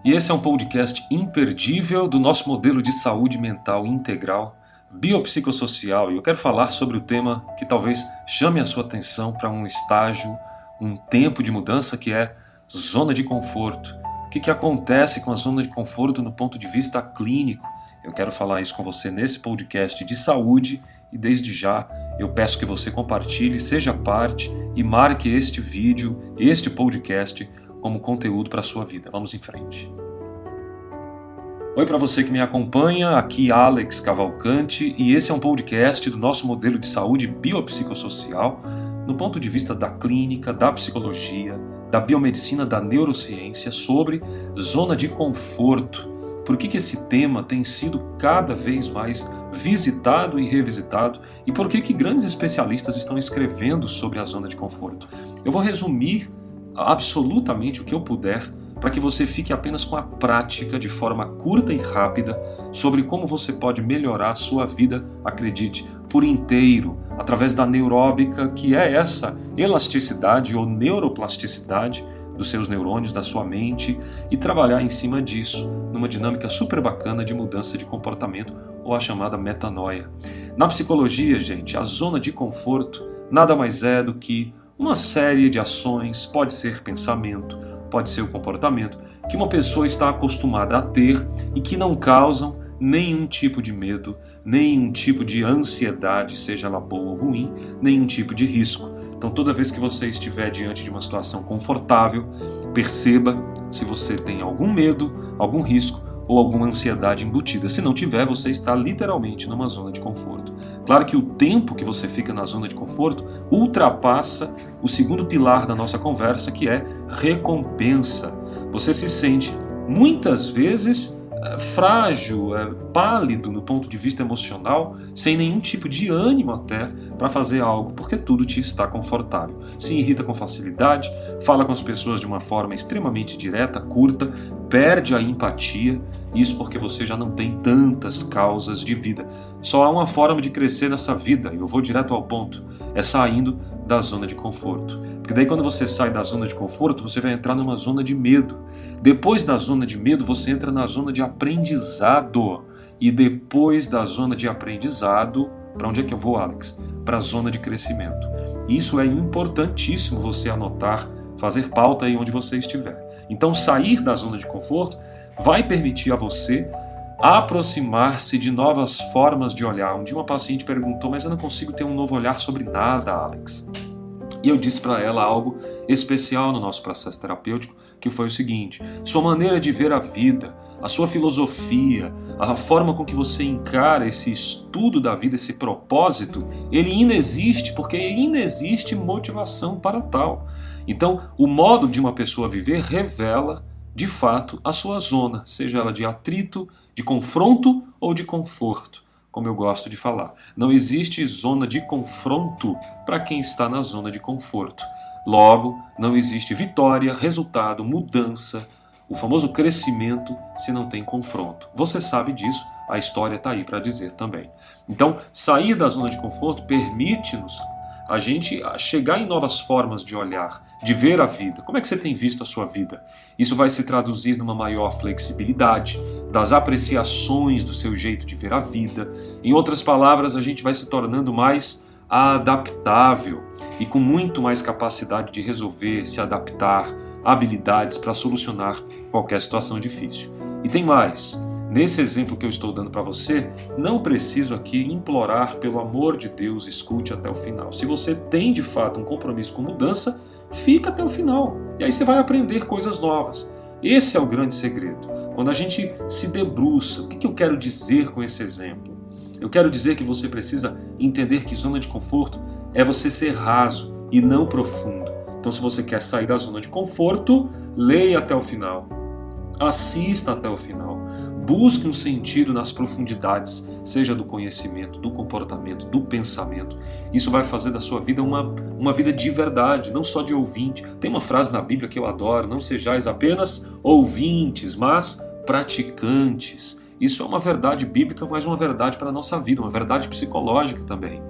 E esse é um podcast imperdível do nosso modelo de saúde mental integral, biopsicossocial, e eu quero falar sobre o tema que talvez chame a sua atenção para um estágio, um tempo de mudança que é zona de conforto. O que acontece com a zona de conforto no ponto de vista clínico? Eu quero falar isso com você nesse podcast de saúde e desde já eu peço que você compartilhe, seja parte e marque este vídeo, este podcast como conteúdo para a sua vida. Vamos em frente. Oi para você que me acompanha, aqui Alex Cavalcante e esse é um podcast do nosso modelo de saúde biopsicossocial no ponto de vista da clínica, da psicologia, da biomedicina, da neurociência sobre zona de conforto. Por que esse tema tem sido cada vez mais visitado e revisitado e por que grandes especialistas estão escrevendo sobre a zona de conforto? Eu vou resumir absolutamente o que eu puder para que você fique apenas com a prática de forma curta e rápida sobre como você pode melhorar a sua vida, acredite, por inteiro, através da neuróbica, que é essa elasticidade ou neuroplasticidade dos seus neurônios, da sua mente, e trabalhar em cima disso, numa dinâmica super bacana de mudança de comportamento, ou a chamada metanoia. Na psicologia, gente, a zona de conforto nada mais é do que uma série de ações, pode ser pensamento, pode ser o comportamento, que uma pessoa está acostumada a ter e que não causam nenhum tipo de medo, nenhum tipo de ansiedade, seja ela boa ou ruim, nenhum tipo de risco. Então toda vez que você estiver diante de uma situação confortável, perceba se você tem algum medo, algum risco ou alguma ansiedade embutida. Se não tiver, você está literalmente numa zona de conforto. Claro que o tempo que você fica na zona de conforto ultrapassa o segundo pilar da nossa conversa, que é recompensa. Você se sente muitas vezes frágil, pálido no ponto de vista emocional, sem nenhum tipo de ânimo até para fazer algo, porque tudo te está confortável. Se irrita com facilidade, fala com as pessoas de uma forma extremamente direta, curta, perde a empatia, isso porque você já não tem tantas causas de vida. Só há uma forma de crescer nessa vida, e eu vou direto ao ponto, é saindo da zona de conforto. Porque daí quando você sai da zona de conforto, você vai entrar numa zona de medo. Depois da zona de medo, você entra na zona de aprendizado. E depois da zona de aprendizado, para onde é que eu vou, Alex? Para a zona de crescimento. Isso é importantíssimo você anotar, fazer pauta aí onde você estiver. Então, sair da zona de conforto vai permitir a você aproximar-se de novas formas de olhar. Um dia uma paciente perguntou, mas eu não consigo ter um novo olhar sobre nada, Alex. E eu disse para ela algo especial no nosso processo terapêutico, que foi o seguinte: sua maneira de ver a vida, a sua filosofia, a forma com que você encara esse estudo da vida, esse propósito, ele inexiste, porque inexiste motivação para tal. Então, o modo de uma pessoa viver revela, de fato, a sua zona, seja ela de atrito, de confronto ou de conforto, como eu gosto de falar. Não existe zona de confronto para quem está na zona de conforto. Logo, não existe vitória, resultado, mudança, o famoso crescimento, se não tem confronto. Você sabe disso, a história está aí para dizer também. Então, sair da zona de conforto permite-nos a gente chegar em novas formas de olhar, de ver a vida. Como é que você tem visto a sua vida? Isso vai se traduzir numa maior flexibilidade das apreciações do seu jeito de ver a vida. Em outras palavras, a gente vai se tornando mais adaptável e com muito mais capacidade de resolver, se adaptar, habilidades para solucionar qualquer situação difícil. E tem mais. Nesse exemplo que eu estou dando para você, não preciso aqui implorar, pelo amor de Deus, escute até o final. Se você tem de fato um compromisso com mudança, fica até o final. E aí você vai aprender coisas novas. Esse é o grande segredo. Quando a gente se debruça, o que eu quero dizer com esse exemplo? Eu quero dizer que você precisa entender que zona de conforto é você ser raso e não profundo. Então, se você quer sair da zona de conforto, leia até o final. Assista até o final. Busque um sentido nas profundidades, seja do conhecimento, do comportamento, do pensamento. Isso vai fazer da sua vida uma vida de verdade, não só de ouvinte. Tem uma frase na Bíblia que eu adoro: não sejais apenas ouvintes, mas praticantes. Isso é uma verdade bíblica, mas uma verdade para a nossa vida, uma verdade psicológica também.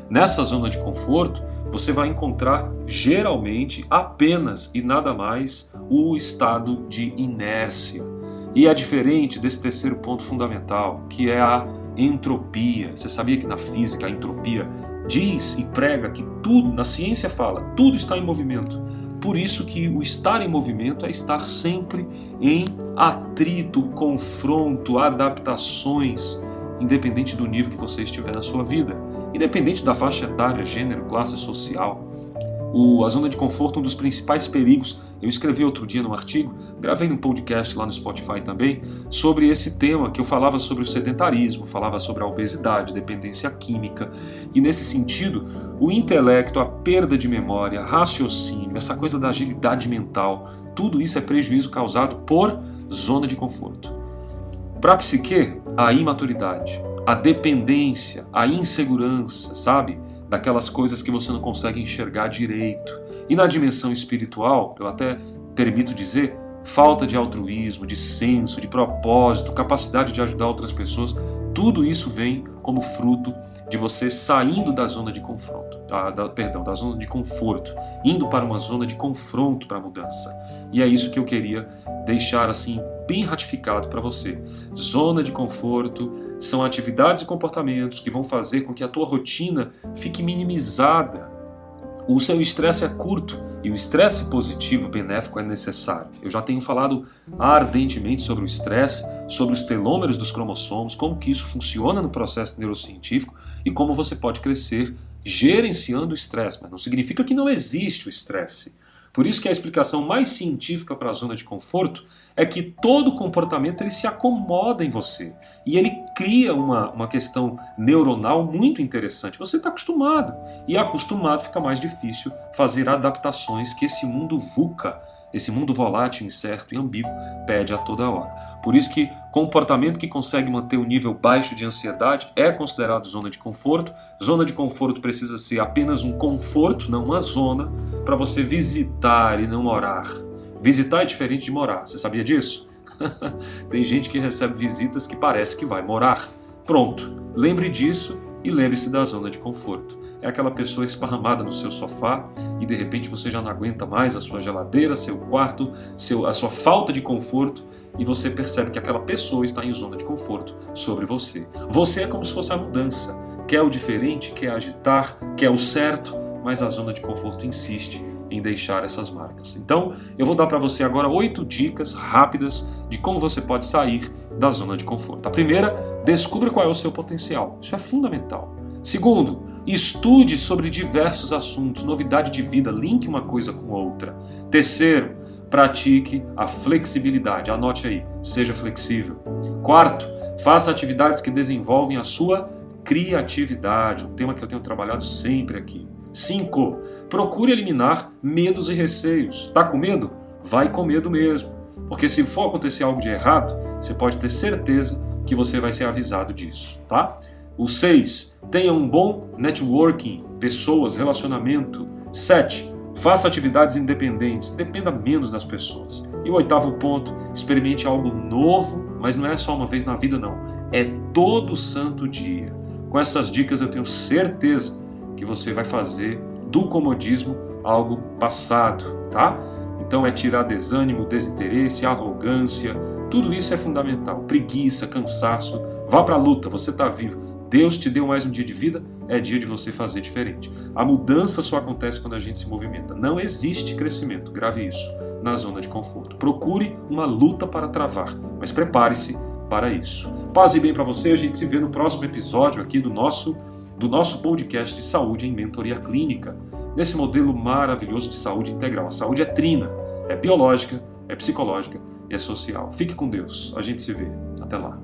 Nessa zona de conforto, você vai encontrar geralmente apenas e nada mais o estado de inércia. E é diferente desse terceiro ponto fundamental, que é a entropia. Você sabia que na física a entropia diz e prega que tudo, na ciência fala, tudo está em movimento. Por isso que o estar em movimento é estar sempre em atrito, confronto, adaptações, independente do nível que você estiver na sua vida, independente da faixa etária, gênero, classe social. A zona de conforto é um dos principais perigos. Eu escrevi outro dia num artigo, gravei num podcast lá no Spotify também, sobre esse tema, que eu falava sobre o sedentarismo, falava sobre a obesidade, dependência química, e nesse sentido, o intelecto, a perda de memória, raciocínio, essa coisa da agilidade mental, tudo isso é prejuízo causado por zona de conforto. Para a psique, a imaturidade, a dependência, a insegurança, sabe? Daquelas coisas que você não consegue enxergar direito. E na dimensão espiritual, eu até permito dizer, falta de altruísmo, de senso, de propósito, capacidade de ajudar outras pessoas, tudo isso vem como fruto de você saindo da zona de confronto, da zona de conforto, indo para uma zona de confronto para a mudança. E é isso que eu queria deixar assim bem ratificado para você. Zona de conforto são atividades e comportamentos que vão fazer com que a tua rotina fique minimizada. O seu estresse é curto e o estresse positivo, benéfico, é necessário. Eu já tenho falado ardentemente sobre o estresse, sobre os telômeros dos cromossomos, como que isso funciona no processo neurocientífico e como você pode crescer gerenciando o estresse. Mas não significa que não existe o estresse. Por isso que a explicação mais científica para a zona de conforto é que todo comportamento ele se acomoda em você e ele cria uma questão neuronal muito interessante. Você está acostumado e acostumado fica mais difícil fazer adaptações que esse mundo VUCA, esse mundo volátil, incerto e ambíguo pede a toda hora. Por isso que comportamento que consegue manter um nível baixo de ansiedade é considerado zona de conforto. Zona de conforto precisa ser apenas um conforto, não uma zona, para você visitar e não morar. Visitar é diferente de morar, você sabia disso? Tem gente que recebe visitas que parece que vai morar. Pronto, lembre disso e lembre-se da zona de conforto. É aquela pessoa esparramada no seu sofá e de repente você já não aguenta mais a sua geladeira, seu quarto, a sua falta de conforto e você percebe que aquela pessoa está em zona de conforto sobre você. Você é como se fosse a mudança. Quer o diferente, quer agitar, quer o certo, mas a zona de conforto insiste em deixar essas marcas. Então, eu vou dar para você agora 8 dicas rápidas de como você pode sair da zona de conforto. A primeira, descubra qual é o seu potencial. Isso é fundamental. Segundo, estude sobre diversos assuntos, novidade de vida, linke uma coisa com outra. Terceiro, pratique a flexibilidade. Anote aí, seja flexível. Quarto, faça atividades que desenvolvem a sua criatividade, um tema que eu tenho trabalhado sempre aqui. 5. Procure eliminar medos e receios. Tá com medo? Vai com medo mesmo. Porque se for acontecer algo de errado, você pode ter certeza que você vai ser avisado disso, tá? O 6. Tenha um bom networking, pessoas, relacionamento. 7. Faça atividades independentes, dependa menos das pessoas. E o 8º ponto, experimente algo novo, mas não é só uma vez na vida não, é todo santo dia. Com essas dicas eu tenho certeza que você vai fazer do comodismo algo passado, tá? Então é tirar desânimo, desinteresse, arrogância, tudo isso é fundamental. Preguiça, cansaço, vá pra luta, você tá vivo. Deus te deu mais um dia de vida, é dia de você fazer diferente. A mudança só acontece quando a gente se movimenta. Não existe crescimento, grave isso, na zona de conforto. Procure uma luta para travar, mas prepare-se para isso. Paz e bem para você, a gente se vê no próximo episódio aqui do nosso podcast de saúde em mentoria clínica, nesse modelo maravilhoso de saúde integral. A saúde é trina, é biológica, é psicológica e é social. Fique com Deus, a gente se vê. Até lá.